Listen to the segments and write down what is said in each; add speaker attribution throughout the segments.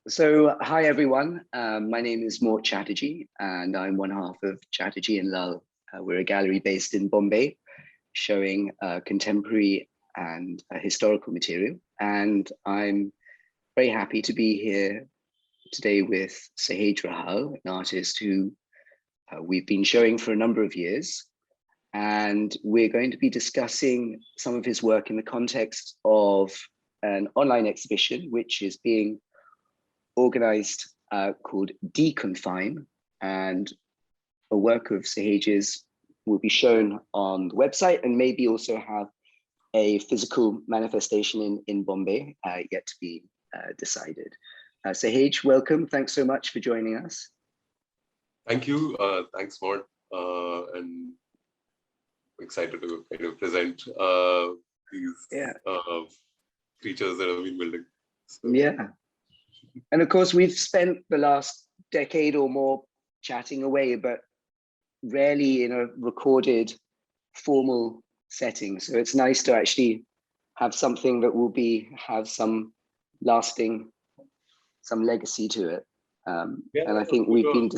Speaker 1: Hi everyone. My name is Mort Chatterjee, and I'm one half of Chatterjee and Lal. We're a gallery based in Bombay, showing contemporary and historical material. And I'm very happy to be here today with Sahej Rahal, an artist who we've been showing for a number of years. And we're going to be discussing some of his work in the context of an online exhibition, which is being organized called Confine, and a work of Sahej's will be shown on the website and maybe also have a physical manifestation in Bombay, yet to be decided. Sahej, welcome. Thanks so much for joining us.
Speaker 2: Thank you. Thanks, Mort. And excited to kind of present these creatures that I've been building. So.
Speaker 1: Yeah. And of course, we've spent the last decade or more chatting away, but rarely in a recorded formal setting. So it's nice to actually have something that will have some lasting, some legacy to it. And I think we've been,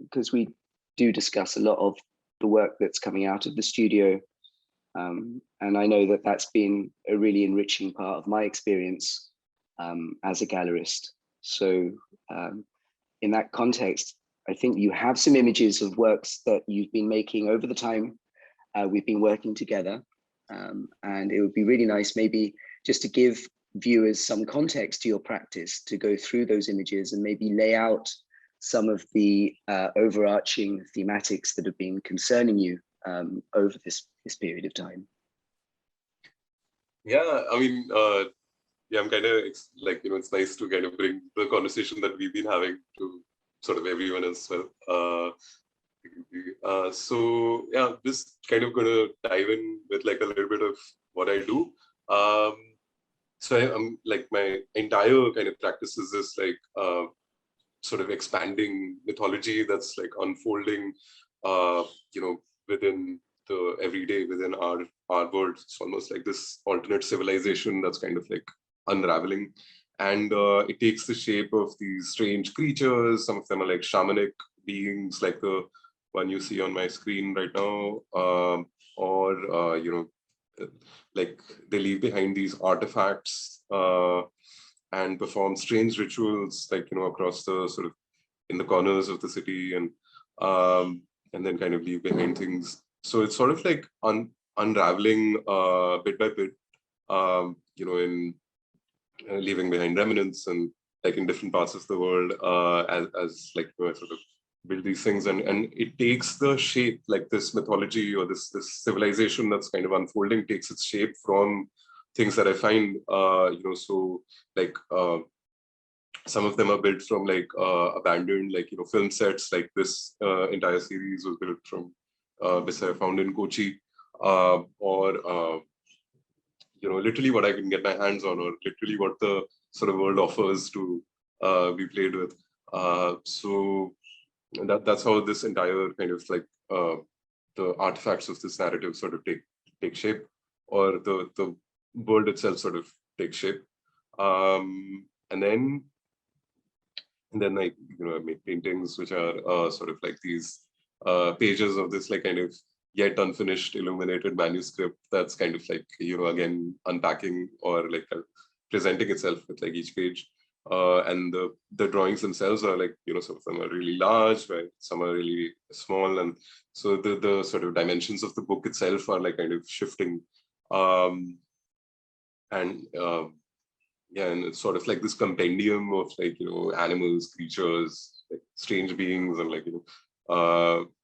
Speaker 1: because we do discuss a lot of the work that's coming out of the studio. And I know that that's been a really enriching part of my experience as a gallerist. So in that context, I think you have some images of works that you've been making over the time we've been working together. And it would be really nice maybe just to give viewers some context to your practice, to go through those images and maybe lay out some of the overarching thematics that have been concerning you over this period of time.
Speaker 2: Yeah, I mean, yeah, I'm kind of like, it's nice to kind of bring the conversation that we've been having to sort of everyone as well. So yeah, just kind of going to dive in with like a little bit of what I do. So I'm like, my entire kind of practice is this like sort of expanding mythology that's like unfolding, within the everyday, within our world. It's almost like this alternate civilization that's kind of like unraveling, and it takes the shape of these strange creatures. Some of them are like shamanic beings, like the one you see on my screen right now, or like they leave behind these artifacts and perform strange rituals, like across the sort of in the corners of the city, and then kind of leave behind things. So it's sort of like unraveling bit by bit, in leaving behind remnants and like in different parts of the world, as like I sort of build these things, and it takes the shape, like this mythology or this civilization that's kind of unfolding takes its shape from things that I find, so like some of them are built from like abandoned like film sets. Like this entire series was built from bits I found in Kochi, or literally what I can get my hands on, or literally what the sort of world offers to be played with. So that's how this entire kind of like the artifacts of this narrative sort of take shape, or the world itself sort of takes shape. And then like I make paintings which are sort of like these pages of this like kind of yet unfinished illuminated manuscript that's kind of like again unpacking or like presenting itself with like each page. And the drawings themselves are like some of them are really large, right? Some are really small, and so the sort of dimensions of the book itself are like kind of shifting. Yeah, and it's sort of like this compendium of like animals, creatures, like strange beings, and like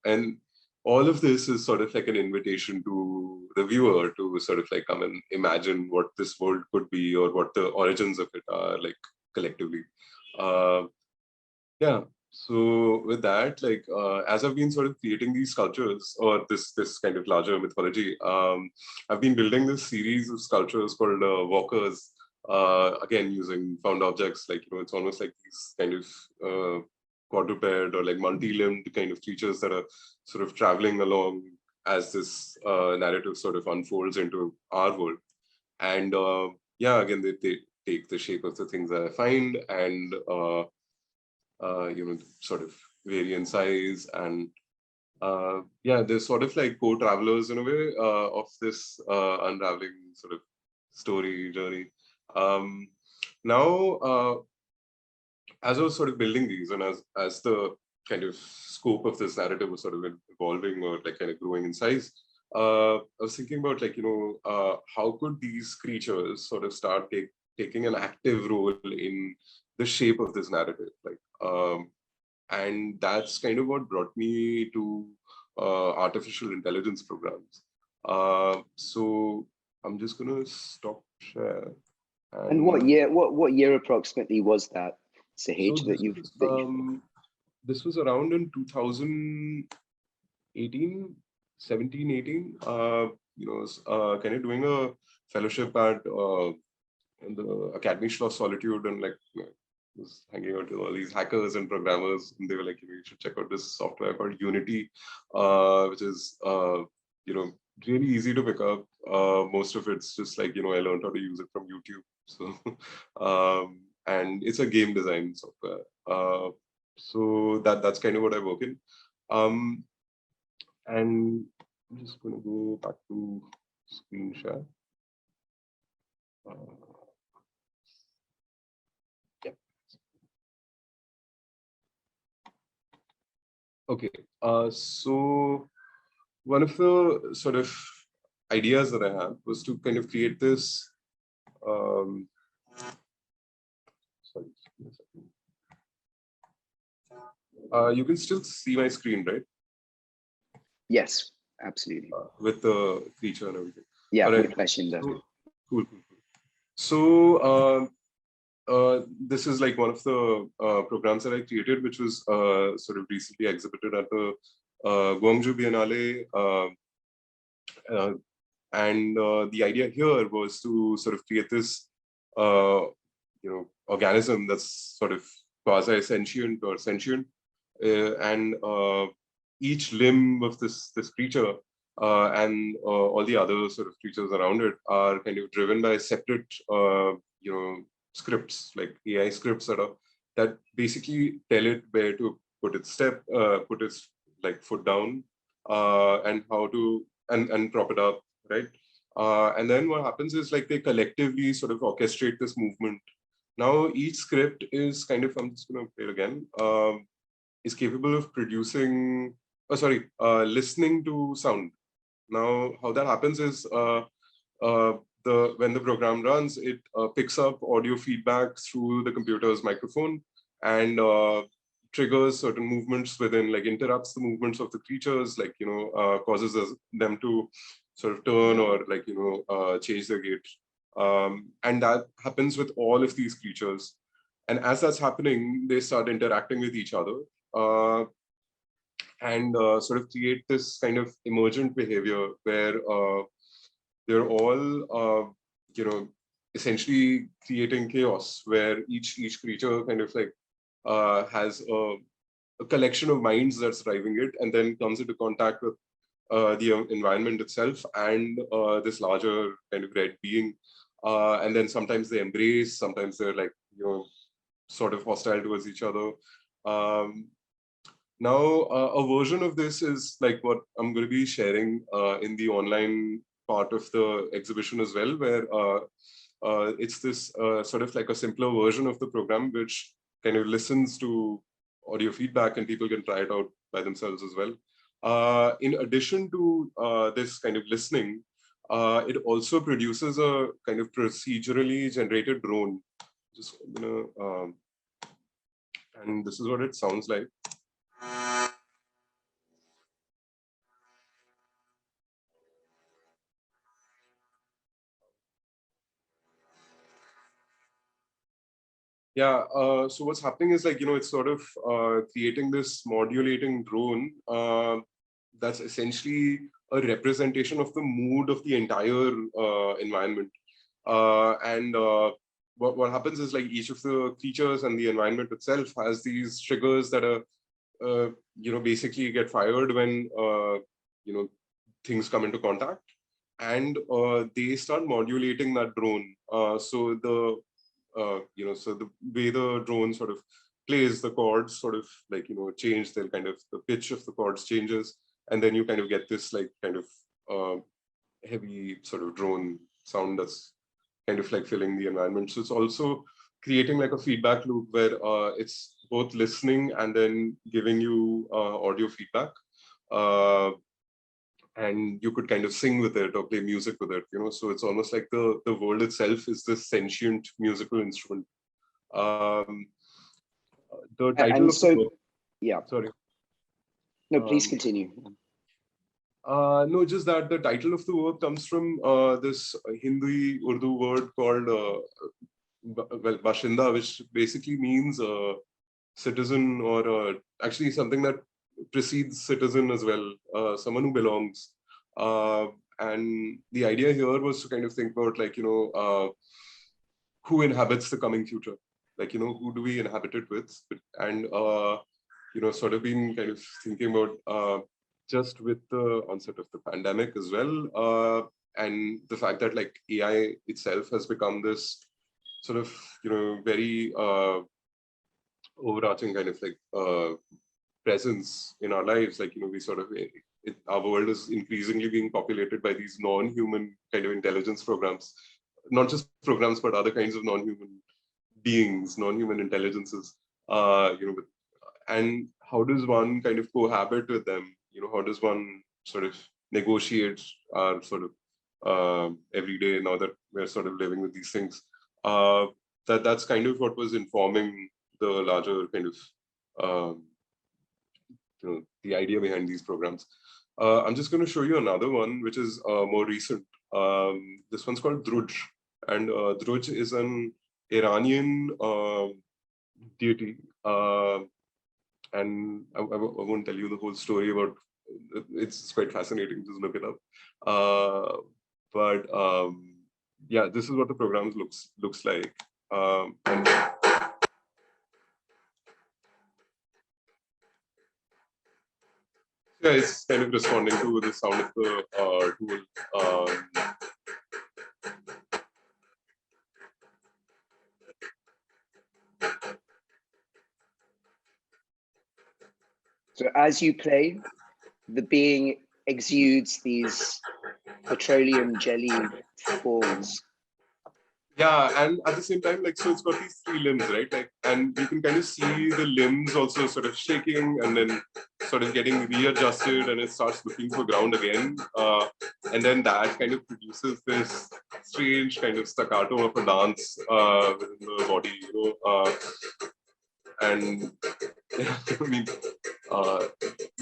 Speaker 2: and all of this is sort of like an invitation to the viewer to sort of like come and imagine what this world could be, or what the origins of it are, like collectively. Yeah. So with that, like as I've been sort of creating these sculptures, or this kind of larger mythology, I've been building this series of sculptures called walkers. Again, using found objects, like it's almost like these kind of quadruped or like multi-limbed kind of creatures that are sort of traveling along as this narrative sort of unfolds into our world. And yeah, again, take the shape of the things that I find, and sort of vary in size. And yeah, they're sort of like co-travelers in a way of this unraveling sort of story journey. Now, as I was sort of building these, and as the kind of scope of this narrative was sort of evolving or like kind of growing in size, I was thinking about like, how could these creatures sort of start taking an active role in the shape of this narrative? Like, and that's kind of what brought me to artificial intelligence programs. So I'm just gonna stop share.
Speaker 1: And what year approximately was that, Sahej, that you've
Speaker 2: this was around in 2018, 17, 18. Kind of doing a fellowship at in the Academy of Solitude, and like was hanging out with all these hackers and programmers, and they were like, you should check out this software called Unity, which is really easy to pick up. Most of it's just like, I learned how to use it from YouTube. So and it's a game design software. So that's kind of what I work in. And I'm just going to go back to screen share. Yeah. Okay. So one of the sort of ideas that I had was to kind of create this. Sorry. You can still see my screen, right?
Speaker 1: Yes, absolutely.
Speaker 2: With the feature and everything.
Speaker 1: Yeah,
Speaker 2: right.
Speaker 1: with question.
Speaker 2: Cool. So this is like one of the programs that I created, which was sort of recently exhibited at the Guangzhou Biennale. And the idea here was to sort of create this, organism that's sort of quasi-sentient or sentient, and each limb of this creature and all the other sort of creatures around it are kind of driven by separate, scripts, like AI scripts that basically tell it where to put its put its like foot down, and how to and prop it up, right? And then what happens is like they collectively sort of orchestrate this movement. Now each script is kind of, I'm just going to play it again, is capable of producing, listening to sound. Now how that happens is when the program runs, it picks up audio feedback through the computer's microphone and triggers certain movements within, like interrupts the movements of the creatures, like, causes them to sort of turn or like, change their gait. And that happens with all of these creatures. And as that's happening, they start interacting with each other and sort of create this kind of emergent behavior where they're all, essentially creating chaos, where each creature kind of like has a collection of minds that's driving it, and then comes into contact with the environment itself and this larger kind of red being. And then sometimes they embrace, sometimes they're like, sort of hostile towards each other. Now, a version of this is like what I'm going to be sharing in the online part of the exhibition as well, where it's this sort of like a simpler version of the program, which kind of listens to audio feedback, and people can try it out by themselves as well. In addition to this kind of listening, it also produces a kind of procedurally generated drone. Just and this is what it sounds like. Yeah, so what's happening is like, it's sort of creating this modulating drone that's essentially a representation of the mood of the entire environment. And what happens is like each of the creatures and the environment itself has these triggers that are, basically get fired when, things come into contact. And they start modulating that drone. So so the way the drone sort of plays, the chords sort of like, change, they'll kind of, the pitch of the chords changes, and then you kind of get this like kind of heavy sort of drone sound that's kind of like filling the environment. So it's also creating like a feedback loop where it's both listening and then giving you audio feedback. And you could kind of sing with it or play music with it, so it's almost like the world itself is this sentient musical instrument. The title
Speaker 1: And
Speaker 2: of
Speaker 1: so,
Speaker 2: the book,
Speaker 1: yeah.
Speaker 2: sorry.
Speaker 1: No, please continue.
Speaker 2: No, just that the title of the work comes from this Hindi Urdu word called Bashinda, which basically means citizen, or actually something that precedes citizen as well, someone who belongs. And the idea here was to kind of think about like, who inhabits the coming future? Like, who do we inhabit it with? And, sort of been kind of thinking about just with the onset of the pandemic as well, and the fact that like AI itself has become this sort of, very overarching kind of like presence in our lives. Like, we sort of, our world is increasingly being populated by these non-human kind of intelligence programs, not just programs, but other kinds of non-human beings, non-human intelligences, and how does one kind of cohabit with them? How does one sort of negotiate our sort of every day, now that we're sort of living with these things? That's kind of what was informing the larger kind of, the idea behind these programs. I'm just going to show you another one, which is more recent. This one's called Druj, and Druj is an Iranian deity. And I won't tell you the whole story about it. It's quite fascinating, just look it up. But yeah, this is what the program looks like. And yeah, it's kind of responding to the sound of the tool.
Speaker 1: So as you play, the being exudes these petroleum jelly forms.
Speaker 2: Yeah, and at the same time, like, so it's got these three limbs, right? Like, and you can kind of see the limbs also sort of shaking and then sort of getting readjusted, and it starts looking for ground again. And then that kind of produces this strange kind of staccato of a dance within the body, and I mean,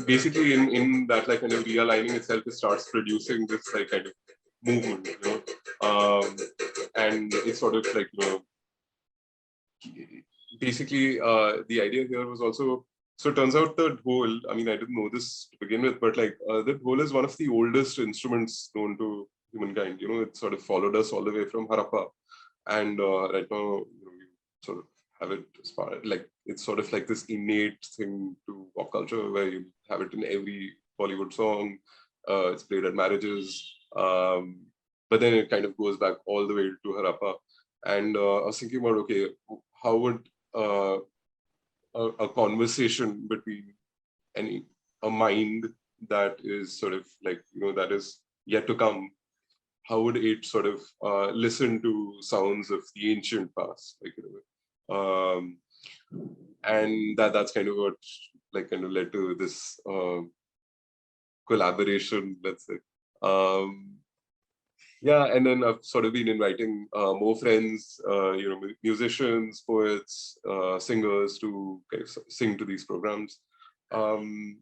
Speaker 2: basically in that like kind of realigning itself, it starts producing this like kind of movement, and it's sort of like, basically the idea here was also, so it turns out the dhol, I mean, I didn't know this to begin with, but like the dhol is one of the oldest instruments known to humankind. It sort of followed us all the way from Harappa, and right now, we sort of have it as part, like, it's sort of like this innate thing to pop culture where you have it in every Bollywood song. It's played at marriages, but then it kind of goes back all the way to Harappa. And I was thinking about, okay, how would a conversation between a mind that is sort of like, that is yet to come, how would it sort of listen to sounds of the ancient past, like, and that's kind of what like kind of led to this collaboration, let's say. Yeah, and then I've sort of been inviting more friends, musicians, poets, singers to kind of sing to these programs.
Speaker 1: And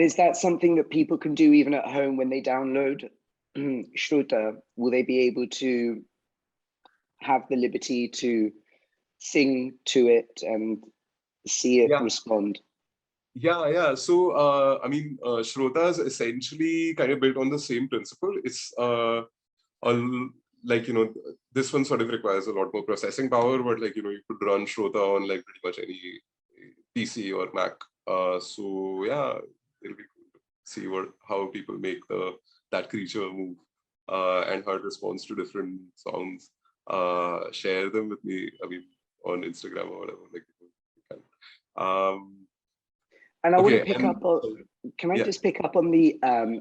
Speaker 1: is that something that people can do even at home when they download Shruta? Will they be able to have the liberty to sing to it and see it respond?
Speaker 2: Yeah. So, I mean, Shrota is essentially kind of built on the same principle. It's like, this one sort of requires a lot more processing power, but like, you could run Shrota on like pretty much any PC or Mac. So yeah, it'll be cool to see how people make that creature move and how it responds to different sounds. share them with me. I mean, on Instagram or whatever. Like, you can.
Speaker 1: And I want to
Speaker 2: Okay,
Speaker 1: pick up on, can I just pick up on the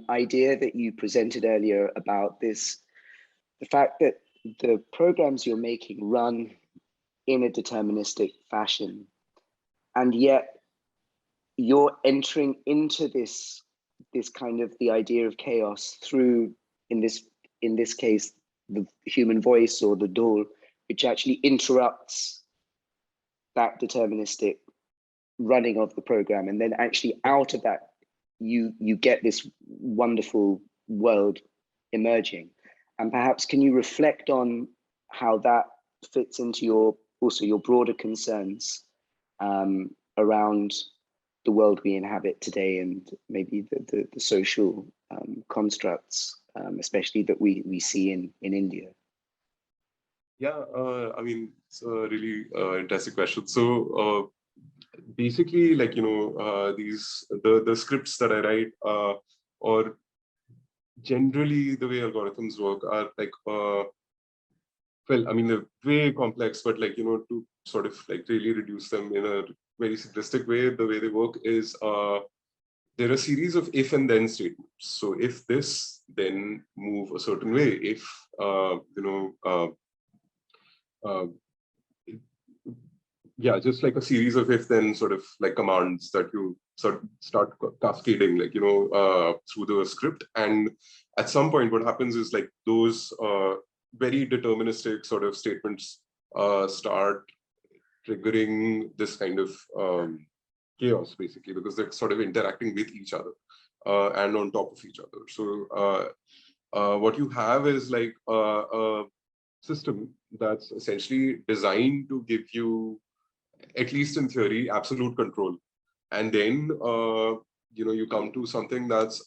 Speaker 1: idea that you presented earlier about this, the fact that the programs you're making run in a deterministic fashion, and yet you're entering into this kind of the idea of chaos through, in this case, the human voice or the doll, which actually interrupts that deterministic running of the program, and then actually out of that you get this wonderful world emerging. And perhaps can you reflect on how that fits into your broader concerns around the world we inhabit today, and maybe the social constructs, especially that we see in India?
Speaker 2: Yeah, I mean, it's a really interesting question. So basically, like, the scripts that I write, or generally the way algorithms work are like, well, I mean, they're way complex, but like, to sort of like really reduce them in a very simplistic way, the way they work is there are a series of if and then statements. So if this, then move a certain way. If, yeah, just like a series of if then sort of like commands that you sort of start cascading, like, through the script. And at some point, what happens is like those very deterministic sort of statements start triggering this kind of chaos, basically, because they're sort of interacting with each other and on top of each other. So what you have is like a system that's essentially designed to give you, at least in theory, absolute control. And then, you come to something that's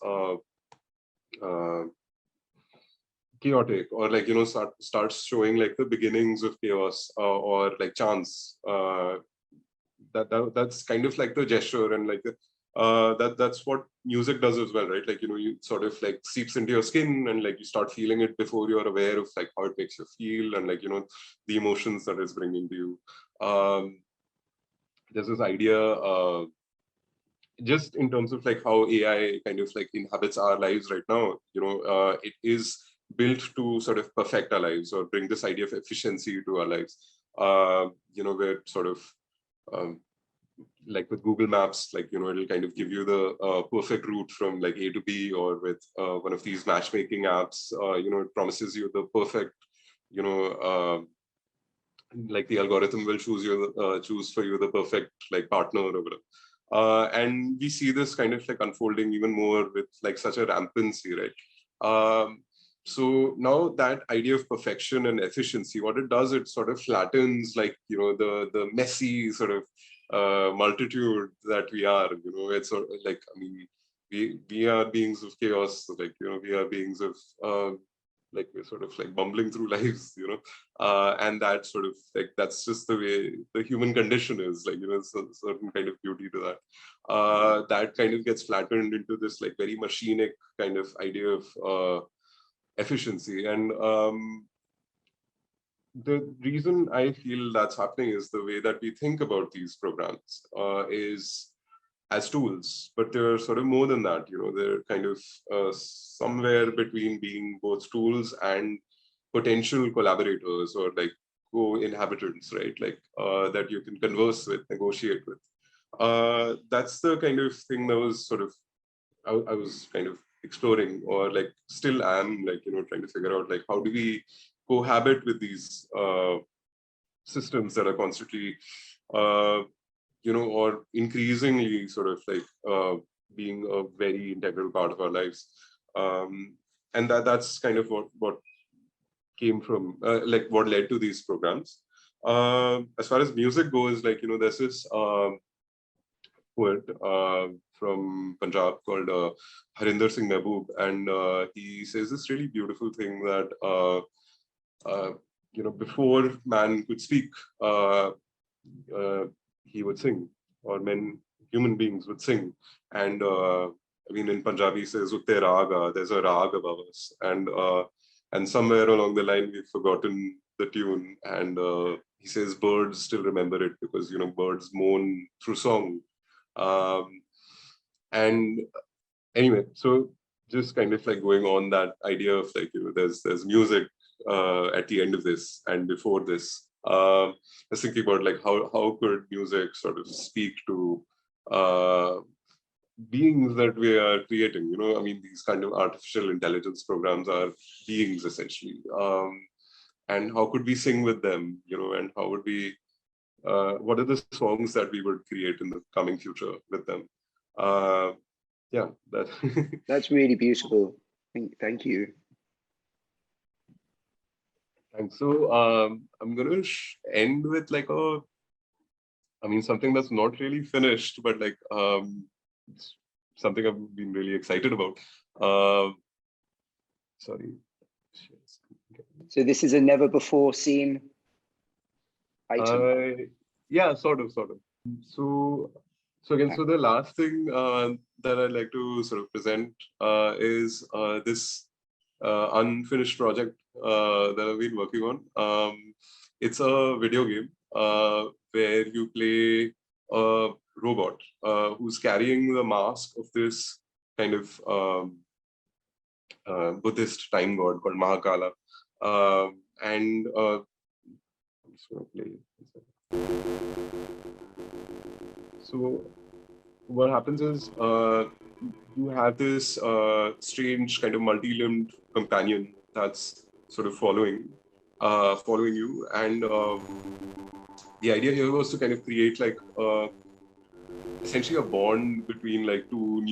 Speaker 2: chaotic, or like, starts showing like the beginnings of chaos, or like chance. That's kind of like the gesture, and like that's what music does as well, right? Like, you sort of like seeps into your skin, and like you start feeling it before you're aware of like how it makes you feel, and like, the emotions that it's bringing to you. There's this idea, just in terms of like how AI kind of like inhabits our lives right now, it is built to sort of perfect our lives, or bring this idea of efficiency to our lives. Where sort of like with Google Maps, like, it'll kind of give you the perfect route from like A to B, or with one of these matchmaking apps, it promises you the perfect, like the algorithm will choose for you the perfect like partner or whatever. And we see this kind of like unfolding even more with like such a rampancy, right? So now that idea of perfection and efficiency, what it does, it sort of flattens like, the messy sort of multitude that we are. It's sort of like, I mean, we are beings of chaos, like, we are beings of like, we're sort of like bumbling through lives, and that sort of like, that's just the way the human condition is, like, a certain kind of beauty to that. That kind of gets flattened into this like very machinic kind of idea of efficiency. And the reason I feel that's happening is the way that we think about these programs is as tools, but they're sort of more than that. They're kind of somewhere between being both tools and potential collaborators, or like co-inhabitants, right? Like that you can converse with, negotiate with. That's the kind of thing that was sort of, I was kind of exploring, or like still am, like, trying to figure out like, how do we cohabit with these systems that are constantly or increasingly sort of like being a very integral part of our lives. And that's kind of what came from, like what led to these programs. As far as music goes, like, there's this poet from Punjab called Harinder Singh Mehboob, and he says this really beautiful thing that, before man could speak, he would sing, or human beings would sing. And I mean, in Punjabi, he says, "Utte raga," there's a rag above us. And somewhere along the line, we've forgotten the tune, and he says birds still remember it because birds moan through song. And anyway, so just kind of like going on that idea of like there's music at the end of this and before this. I was thinking about like how could music sort of speak to beings that we are creating. I mean, these kind of artificial intelligence programs are beings essentially, and how could we sing with them, and how would we what are the songs that we would create in the coming future with them? Yeah, that
Speaker 1: That's really beautiful. Thank you.
Speaker 2: and so I'm gonna end with like something that's not really finished, but like it's something I've been really excited about. Sorry.
Speaker 1: So this is a never before seen item.
Speaker 2: Yeah, sort of. So again, so the last thing that I'd like to sort of present is this unfinished project that I've been working on. It's a video game where you play a robot who's carrying the mask of this kind of Buddhist time god called Mahakala. And I'm just going to play it. So what happens is you have this strange kind of multi-limbed companion that's sort of following you, and the idea here was to kind of create like essentially a bond between like two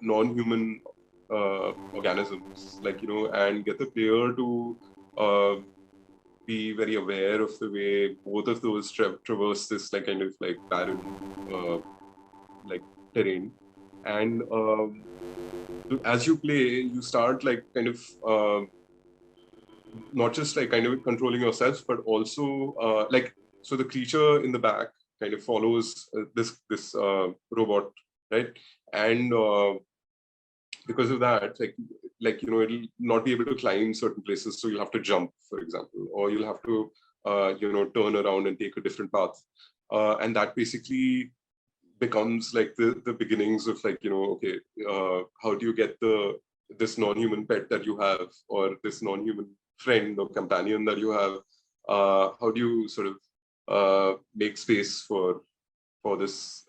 Speaker 2: non-human organisms, like and get the player to be very aware of the way both of those traverse this like kind of like barren like terrain. And as you play, you start like kind of not just like kind of controlling yourself, but also like, so the creature in the back kind of follows this robot, right? And because of that, like it'll not be able to climb certain places, so you'll have to jump, for example, or you'll have to turn around and take a different path, and that basically becomes like the beginnings of like okay, how do you get this non-human pet that you have, or this non-human friend or companion that you have, how do you sort of make space for this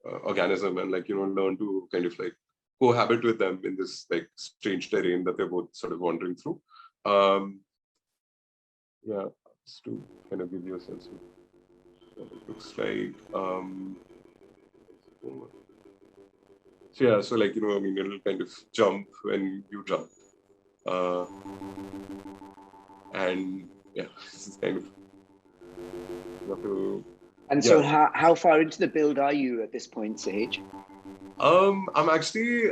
Speaker 2: organism, and like learn to kind of like cohabit with them in this like strange terrain that they're both sort of wandering through. Yeah, just to kind of give you a sense of what it looks like. So yeah, so like I mean, it'll kind of jump when you jump, and yeah, this is kind of you have to.
Speaker 1: And so how far into the build are you at this point, Sahej?
Speaker 2: I'm actually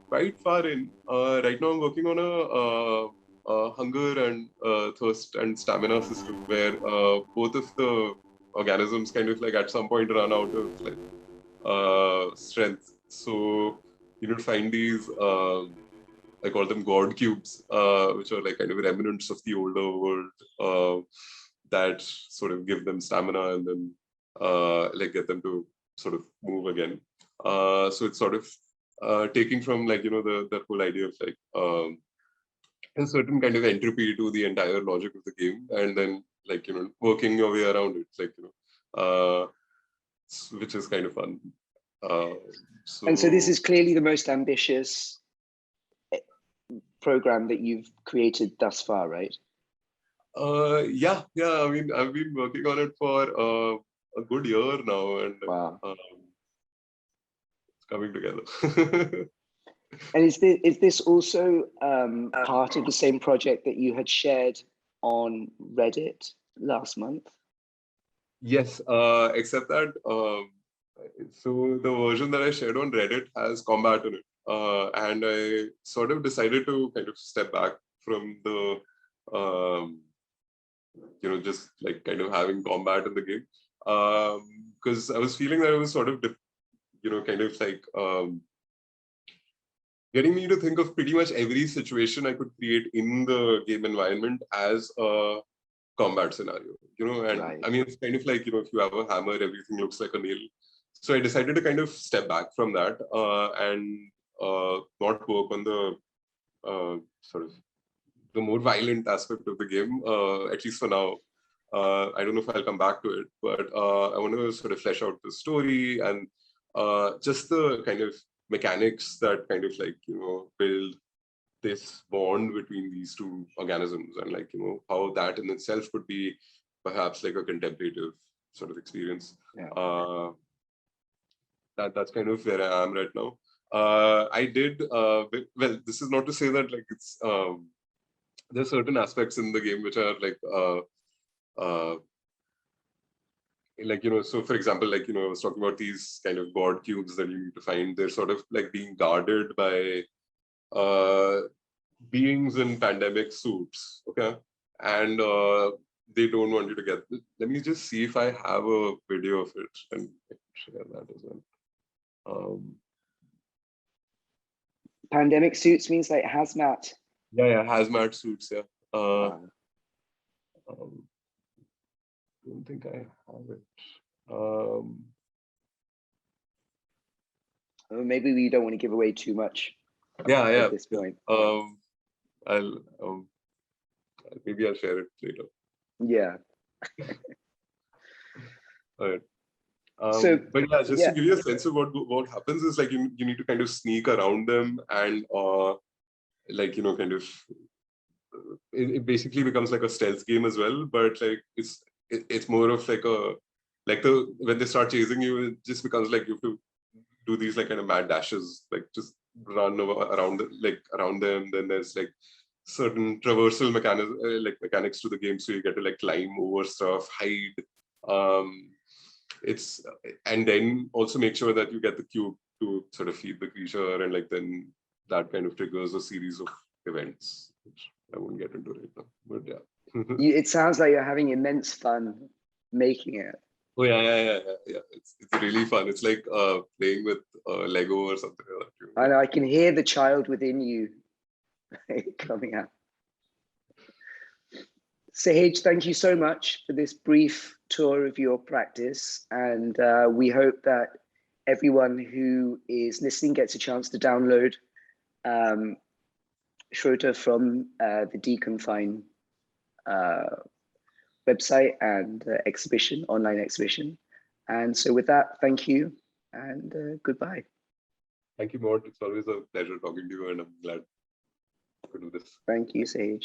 Speaker 2: quite far in. Right now I'm working on a hunger and thirst and stamina system where both of the organisms kind of like at some point run out of like strength. So you need to find these I call them God cubes, which are like kind of remnants of the older world that sort of give them stamina and then like get them to sort of move again. So it's sort of taking from like the whole idea of like a certain kind of entropy to the entire logic of the game, and then like working your way around it, like which is kind of fun.
Speaker 1: And so this is clearly the most ambitious program that you've created thus far, right?
Speaker 2: Yeah. I mean, I've been working on it for a good year now, and
Speaker 1: wow.
Speaker 2: It's coming together.
Speaker 1: And is this also part of the same project that you had shared on Reddit last month?
Speaker 2: Yes, except that so the version that I shared on Reddit has combat in it, and I sort of decided to kind of step back from the just like kind of having combat in the game, because I was feeling that it was sort of kind of like getting me to think of pretty much every situation I could create in the game environment as a combat scenario, and
Speaker 1: Right.
Speaker 2: I mean, it's kind of like, if you have a hammer, everything looks like a nail. So I decided to kind of step back from that and not work on the sort of the more violent aspect of the game, at least for now. I don't know if I'll come back to it, but I want to sort of flesh out the story and just the kind of mechanics that kind of like, build this bond between these two organisms, and like, how that in itself could be perhaps like a contemplative sort of experience.
Speaker 1: Yeah.
Speaker 2: That's kind of where I am right now. I did, well, this is not to say that like it's, there's certain aspects in the game which are like, so for example, like, I was talking about these kind of god cubes that you need to find. They're sort of like being guarded by beings in pandemic suits, okay? And they don't want you to get. Let me just see if I have a video of it and I can share that as well.
Speaker 1: Pandemic suits means like hazmat.
Speaker 2: Yeah, hazmat suits, yeah.
Speaker 1: Wow.
Speaker 2: Don't think I have it.
Speaker 1: Maybe we don't want to give away too much.
Speaker 2: Yeah.
Speaker 1: At this point.
Speaker 2: Maybe I'll share it later.
Speaker 1: Yeah.
Speaker 2: All right. But yeah, just to give you a sense of what happens is like you need to kind of sneak around them and like, kind of it basically becomes like a stealth game as well, but like it's more of like when they start chasing you, it just becomes like you have to do these like kind of mad dashes, like just run around them. Then there's like certain traversal mechanics to the game, so you get to like climb over stuff, hide, it's and then also make sure that you get the cube to sort of feed the creature, and like then that kind of triggers a series of events, which I won't get into right now, but yeah.
Speaker 1: It sounds like you're having immense fun making it.
Speaker 2: Oh yeah. It's really fun. It's like playing with Lego or something like that.
Speaker 1: I know, I can hear the child within you coming out. Sahej, thank you so much for this brief tour of your practice, and we hope that everyone who is listening gets a chance to download Schroeter from the Deconfine website and exhibition, online exhibition. And so with that, thank you and goodbye.
Speaker 2: Thank you, Mort. It's always a pleasure talking to you, and I'm glad to do this.
Speaker 1: Thank you, Sahej.